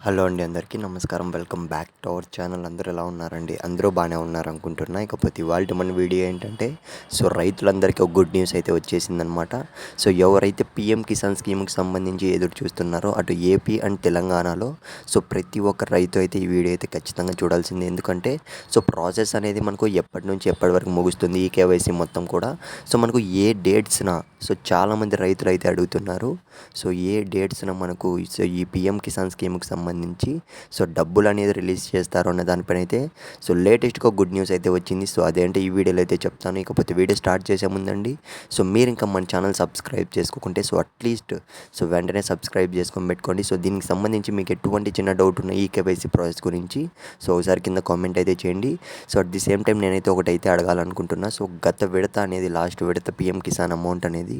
Hello అండి, అందరికీ నమస్కారం. Welcome back to our channel. అందరూ ఎలా ఉన్నారండి? అందరూ బాగానే ఉన్నారనుకుంటున్నా. ఇకపోతే ఇవాల్టి మన వీడియో ఏంటంటే, రైతులందరికీ ఒక గుడ్ న్యూస్ అయితే వచ్చేసిందనమాట. ఎవరైతే పీఎం కిసాన్ స్కీమ్‌కి సంబంధించి ఎదురు చూస్తున్నారో అటు ఏపీ అండ్ తెలంగాణలో ప్రతి ఒక్క రైతు అయితే ఈ వీడియో అయితే ఖచ్చితంగా చూడాల్సిందే. ఎందుకంటే ప్రాసెస్ అనేది మనకు ఎప్పటి నుంచి ఎప్పటి వరకు ముగుస్తుంది ఈ కేవైసీ మొత్తం కూడా. మనకు ఏ డేట్స్‌న చాలామంది రైతులైతే అడుగుతున్నారు. ఏ డేట్స్‌న మనకు ఈ పీఎం కిసాన్ స్కీమ్‌కి సంబంధించి డబ్బులనేది రిలీజ్ చేస్తారు అన్న దానిపైన అయితే లేటెస్ట్‌గా గుడ్ న్యూస్ అయితే వచ్చింది. అదేంటో ఈ వీడియోలో అయితే చెప్తాను. ఇకపోతే వీడియో స్టార్ట్ చేసే ముందండి, మీరు ఇంకా మన ఛానల్ సబ్స్క్రైబ్ చేసుకోకుంటే అట్లీస్ట్ వెంటనే సబ్స్క్రైబ్ చేసుకొని పెట్టుకోండి. దీనికి సంబంధించి మీకు ఎటువంటి చిన్న డౌట్ ఉన్న ఈ కేవైసీ ప్రాసెస్ గురించి ఒకసారి కింద కామెంట్ అయితే చేయండి. అట్ ది సేమ్ టైం నేనైతే ఒకటైతే అడగాలనుకుంటున్నా. గత విడత అనేది లాస్ట్ విడత పీఎం కిసాన్ అమౌంట్ అనేది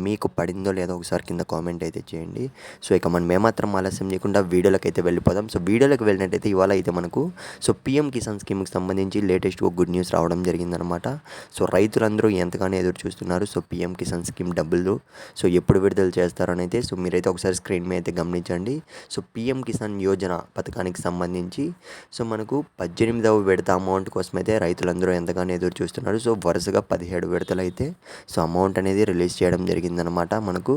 మీకు పడిందో లేదో ఒకసారి కింద కామెంట్ అయితే చేయండి. ఇక మనం ఏమాత్రం ఆలస్యం చేయకుండా వీడియోలోకి అయితే వెళ్ళిపోదాం. వీడియోలోకి వెళ్ళినట్టయితే ఇవాళ అయితే మనకు పీఎం కిసాన్ స్కీమ్కి సంబంధించి లేటెస్ట్గా గుడ్ న్యూస్ రావడం జరిగిందనమాట. రైతులందరూ ఎంతగానో ఎదురు చూస్తున్నారు పీఎం కిసాన్ స్కీమ్ డబ్బులు ఎప్పుడు విడుదల చేస్తారని అయితే మీరైతే ఒకసారి స్క్రీన్ మీద అయితే గమనించండి. పీఎం కిసాన్ యోజన పథకానికి సంబంధించి మనకు 18వ విడత అమౌంట్ కోసం అయితే రైతులందరూ ఎంతగానో ఎదురు చూస్తున్నారు. వరుసగా 17 విడతలు అయితే అమౌంట్ అనేది రిలీజ్ చేయడం జరిగిందనమాట మనకు.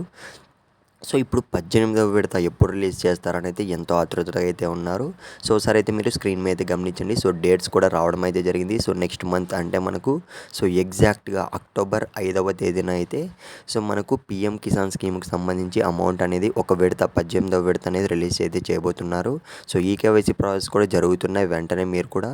ఇప్పుడు 18వ విడత ఎప్పుడు రిలీజ్ చేస్తారని అయితే ఎంతో ఆతృతగా అయితే ఉన్నారు. ఒకసారి అయితే మీరు స్క్రీన్ మీద గమనించండి. డేట్స్ కూడా రావడం అయితే జరిగింది. నెక్స్ట్ మంత్ అంటే మనకు ఎగ్జాక్ట్గా అక్టోబర్ 5వ తేదీన అయితే మనకు పీఎం కిసాన్ స్కీమ్కి సంబంధించి అమౌంట్ అనేది ఒక విడత 18వ విడత అనేది రిలీజ్ అయితే చేయబోతున్నారు. ఈ కేవైసీ ప్రాసెస్ కూడా జరుగుతున్నాయి. వెంటనే మీరు కూడా